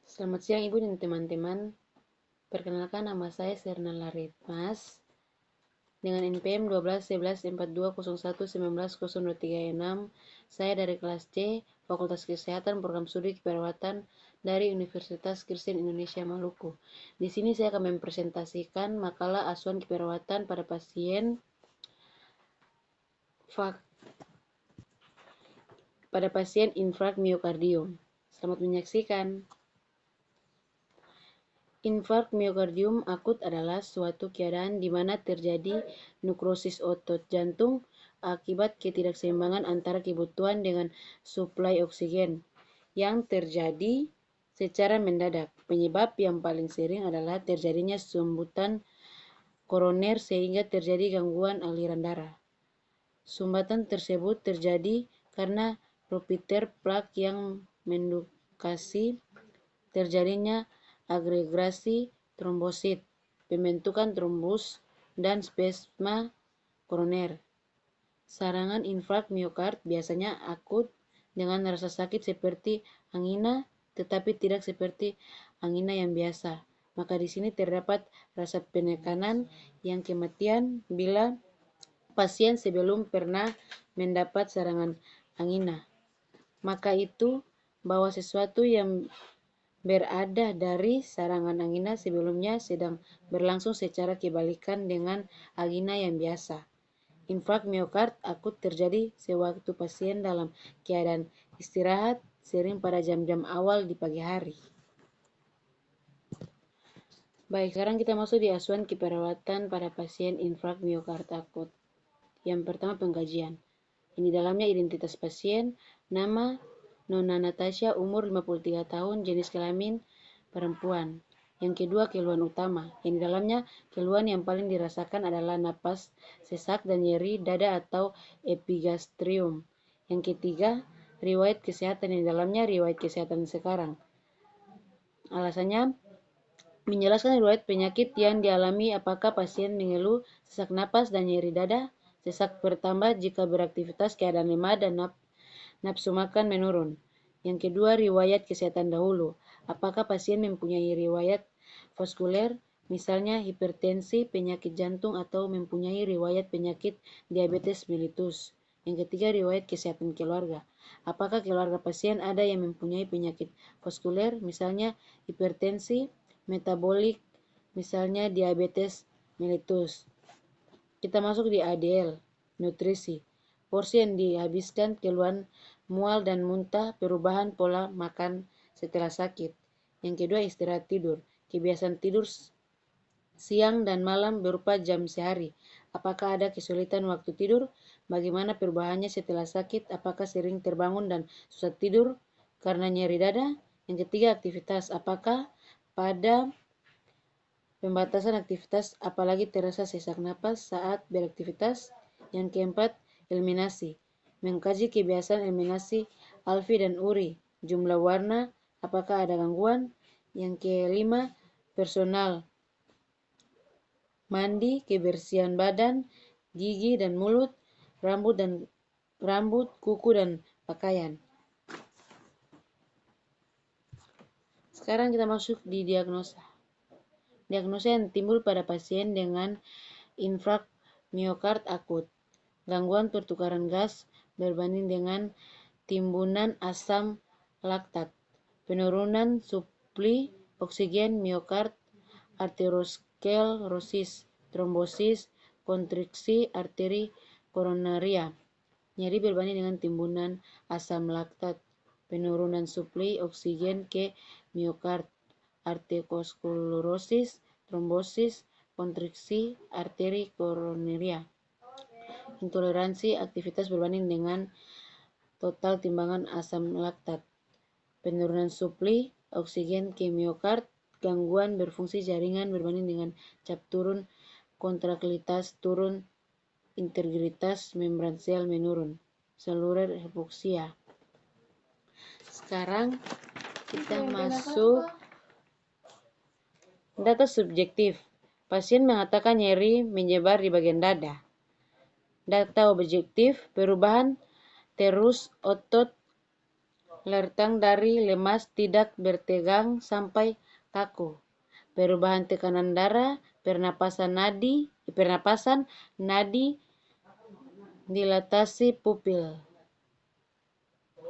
Selamat siang Ibu dan teman-teman. Perkenalkan, nama saya Serna Laritmas dengan NPM 12114201190236. Saya dari kelas C, Fakultas Kesehatan Program Studi Keperawatan dari Universitas Kristen Indonesia Maluku. Di sini saya akan mempresentasikan makalah asuhan keperawatan pada pasien infrak miokardium. Selamat menyaksikan. Infark miokardium akut adalah suatu keadaan di mana terjadi nekrosis otot jantung akibat ketidakseimbangan antara kebutuhan dengan suplai oksigen yang terjadi secara mendadak. Penyebab yang paling sering adalah terjadinya sumbatan koroner sehingga terjadi gangguan aliran darah. Sumbatan tersebut terjadi karena rupiter plak yang mendukasi terjadinya agregasi trombosit, pembentukan trombus, dan spasma koroner. Serangan infrak miokard biasanya akut dengan rasa sakit seperti angina, tetapi tidak seperti angina yang biasa. Maka di sini terdapat rasa penekanan yang kematian bila pasien sebelum pernah mendapat serangan angina. Maka itu bahwa sesuatu yang berada dari serangan angina sebelumnya sedang berlangsung secara kebalikan dengan angina yang biasa. Infrak miokard akut terjadi sewaktu pasien dalam keadaan istirahat, sering pada jam-jam awal di pagi hari. Baik, sekarang kita masuk di asuhan keperawatan pada pasien infrak miokard akut. Yang pertama, pengkajian. Ini dalamnya identitas pasien, nama Nona Natasha, umur 53 tahun, jenis kelamin perempuan. Yang kedua, keluhan utama. Yang di dalamnya keluhan yang paling dirasakan adalah napas sesak dan nyeri dada atau epigastrium. Yang ketiga, riwayat kesehatan. Yang di dalamnya riwayat kesehatan sekarang. Alasannya menjelaskan riwayat penyakit yang dialami, apakah pasien mengeluh sesak napas dan nyeri dada. Sesak bertambah jika beraktivitas, keadaan lemah dan nafsu makan menurun. Yang kedua, riwayat kesehatan dahulu. Apakah pasien mempunyai riwayat vaskuler, misalnya hipertensi, penyakit jantung, atau mempunyai riwayat penyakit diabetes mellitus. Yang ketiga, riwayat kesehatan keluarga. Apakah keluarga pasien ada yang mempunyai penyakit vaskuler, misalnya hipertensi, metabolik, misalnya diabetes mellitus. Kita masuk di ADL, nutrisi. Porsi yang dihabiskan, keluhan mual dan muntah, perubahan pola makan setelah sakit. Yang kedua, istirahat tidur. Kebiasaan tidur siang dan malam berupa jam sehari. Apakah ada kesulitan waktu tidur? Bagaimana perubahannya setelah sakit? Apakah sering terbangun dan susah tidur karena nyeri dada? Yang ketiga, aktivitas. Apakah pada pembatasan aktivitas, apalagi terasa sesak napas saat beraktivitas? Yang keempat, eliminasi. Mengkaji kebiasaan eliminasi alfi dan uri. Jumlah warna, apakah ada gangguan? Yang kelima, personal. Mandi, kebersihan badan, gigi dan mulut, rambut, kuku dan pakaian. Sekarang kita masuk di diagnosa. Diagnosa yang timbul pada pasien dengan infrak miokard akut. Gangguan pertukaran gas berbanding dengan timbunan asam laktat. Penurunan supli oksigen miokard, arteriosklerosis, trombosis, kontriksi arteri koronaria. Nyeri berbanding dengan timbunan asam laktat. Penurunan supli oksigen ke miokard, arteriosklerosis, trombosis, kontriksi arteri koronaria. Intoleransi aktivitas berbanding dengan total timbangan asam laktat. Penurunan supli oksigen ke miokard, gangguan berfungsi jaringan berbanding dengan cap turun, kontraktilitas turun, integritas membran sel menurun, seluler hipoksia. Sekarang kita masuk data subjektif. Pasien mengatakan nyeri menyebar di bagian dada. Data objektif, perubahan terus otot Rentang dari lemas tidak bertegang sampai kaku. Perubahan tekanan darah, pernapasan nadi, dilatasi pupil,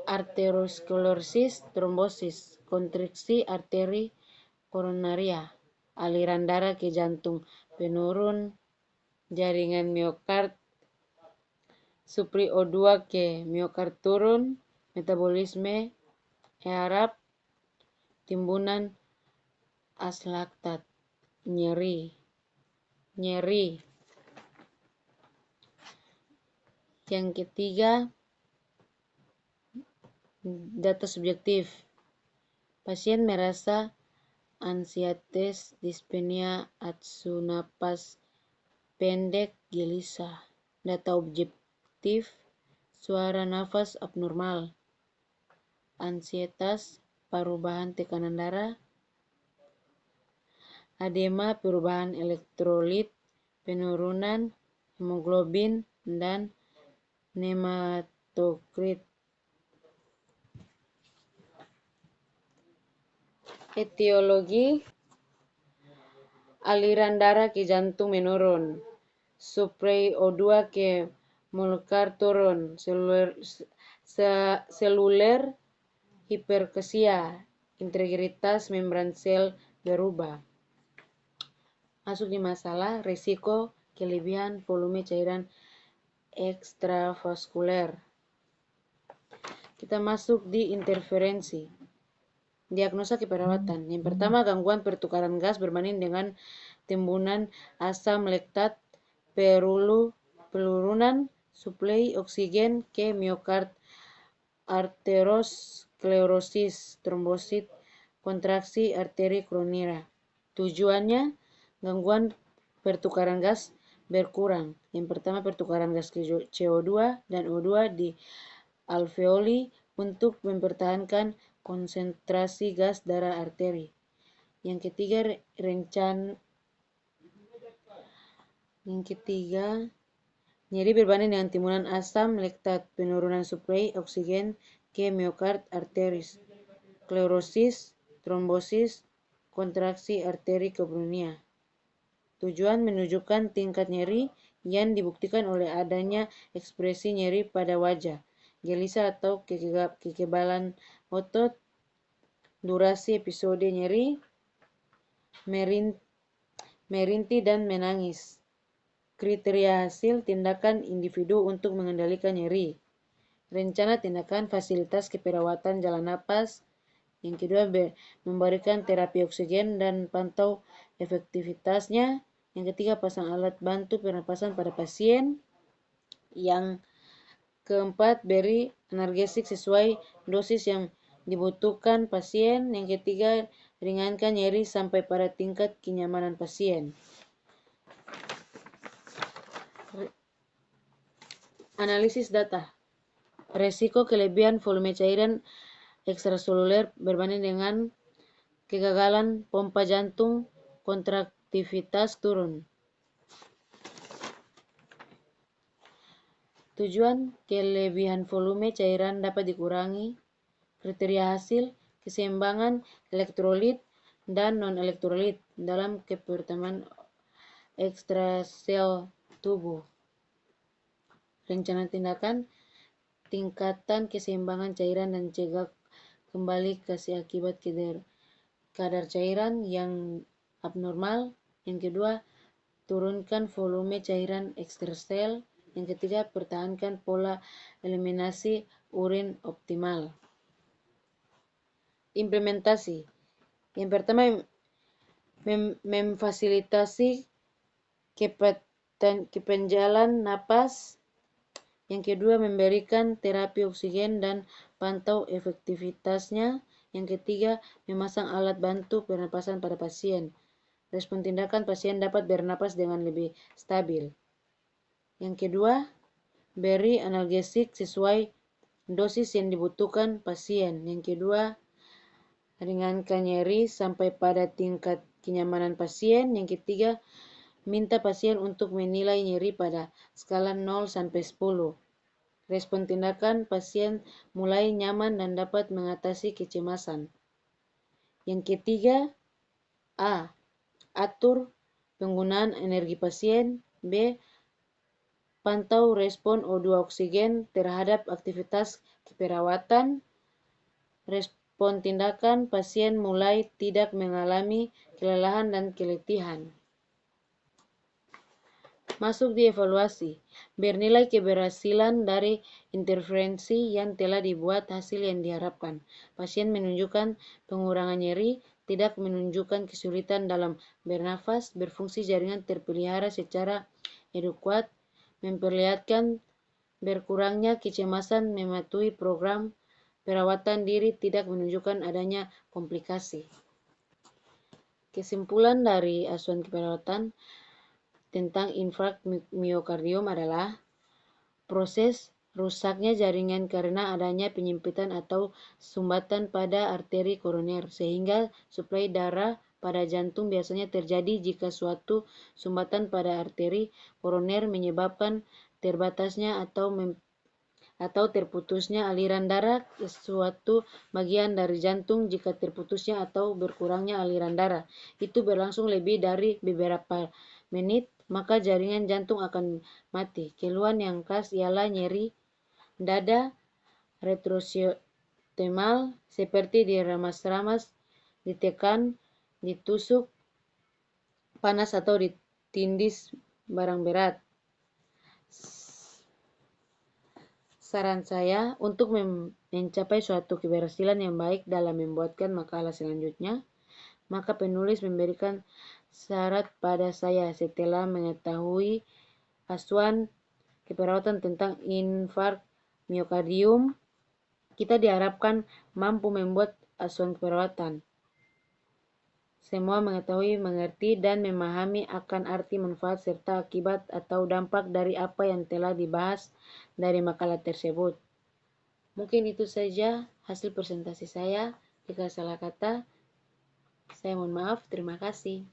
arteriosklerosis, trombosis, kontriksi arteri koronaria, aliran darah ke jantung, penurun jaringan miokard, supri O2 ke miokard turun, metabolisme aerab, timbunan as laktat, nyeri. Yang ketiga, data subjektif. Pasien merasa ansietes, dyspnea, atsu napas pendek, gelisah. Data objektif, suara nafas abnormal, ansietas, perubahan tekanan darah, edema, perubahan elektrolit, penurunan hemoglobin, dan hematokrit. Etiologi, aliran darah ke jantung menurun, suplai O2 ke molekar turun, seluler hiperksia, integritas membran sel berubah. Masuk di masalah resiko kelebihan volume cairan ekstravaskuler. Kita masuk di interferensi. Diagnosa keperawatan. Yang pertama, gangguan pertukaran gas berbanding dengan timbunan asam laktat, penurunan suplai oksigen ke miokard, arteriosklerosis, trombosit, kontraksi arteri koronaria. Tujuannya, gangguan pertukaran gas berkurang. Yang pertama, pertukaran gas CO2 dan O2 di alveoli untuk mempertahankan konsentrasi gas darah arteri. Yang ketiga, nyeri berbanding dengan timbunan asam laktat, penurunan suplai oksigen ke miokard, arteris, sklerosis, trombosis, kontraksi arteri koronaria. Tujuan menunjukkan tingkat nyeri yang dibuktikan oleh adanya ekspresi nyeri pada wajah, gelisah atau kekebalan otot, durasi episode nyeri, merintih dan menangis. Kriteria hasil tindakan individu untuk mengendalikan nyeri. Rencana tindakan fasilitas keperawatan jalan napas. Yang kedua, memberikan terapi oksigen dan pantau efektivitasnya. Yang ketiga, pasang alat bantu pernapasan pada pasien. Yang keempat, beri analgesik sesuai dosis yang dibutuhkan pasien. Yang ketiga, ringankan nyeri sampai pada tingkat kenyamanan pasien. Analisis data. Resiko kelebihan volume cairan ekstraseluler berbanding dengan kegagalan pompa jantung, kontraktivitas turun. Tujuan kelebihan volume cairan dapat dikurangi. Kriteria hasil, keseimbangan elektrolit dan non-elektrolit dalam kepertamaan ekstrasel tubuh. Rencana tindakan, tingkatan keseimbangan cairan dan cegah kembali kasih akibat kadar cairan yang abnormal. Yang kedua, turunkan volume cairan ekstrasel. Yang ketiga, pertahankan pola eliminasi urin optimal. Implementasi. Yang pertama, memfasilitasi kepanjalan napas. Yang kedua, memberikan terapi oksigen dan pantau efektivitasnya. Yang ketiga, memasang alat bantu pernapasan pada pasien. Respon tindakan, pasien dapat bernapas dengan lebih stabil. Yang kedua, beri analgesik sesuai dosis yang dibutuhkan pasien. Yang kedua, ringankan nyeri sampai pada tingkat kenyamanan pasien. Yang ketiga, minta pasien untuk menilai nyeri pada skala 0 sampai 10. respon tindakan pasien mulai nyaman dan dapat mengatasi kecemasan. Yang ketiga, A. Atur penggunaan energi pasien. B. Pantau respon O2 oksigen terhadap aktivitas keperawatan. Respon tindakan pasien mulai tidak mengalami kelelahan dan keletihan. Masuk di evaluasi. Bernilai keberhasilan dari intervensi yang telah dibuat, hasil yang diharapkan. Pasien menunjukkan pengurangan nyeri, tidak menunjukkan kesulitan dalam bernafas, berfungsi jaringan terpelihara secara adekuat, memperlihatkan berkurangnya kecemasan, mematuhi program perawatan diri, tidak menunjukkan adanya komplikasi. Kesimpulan dari asuhan keperawatan tentang infark miokardium adalah proses rusaknya jaringan karena adanya penyempitan atau sumbatan pada arteri koroner, sehingga suplai darah pada jantung biasanya terjadi jika suatu sumbatan pada arteri koroner menyebabkan terbatasnya atau terputusnya aliran darah ke suatu bagian dari jantung. Jika terputusnya atau berkurangnya aliran darah itu berlangsung lebih dari beberapa menit, maka jaringan jantung akan mati. Keluhan yang khas ialah nyeri dada retrosiotomal seperti diramas-ramas, ditekan, ditusuk panas atau ditindis barang berat. Saran saya untuk mencapai suatu keberhasilan yang baik dalam membuatkan makalah selanjutnya, maka penulis memberikan syarat pada saya setelah mengetahui asuhan keperawatan tentang infark miokardium. Kita diharapkan mampu membuat asuhan keperawatan. Semua mengetahui, mengerti, dan memahami akan arti, manfaat, serta akibat atau dampak dari apa yang telah dibahas dari makalah tersebut. Mungkin itu saja hasil presentasi saya. Jika salah kata, saya mohon maaf. Terima kasih.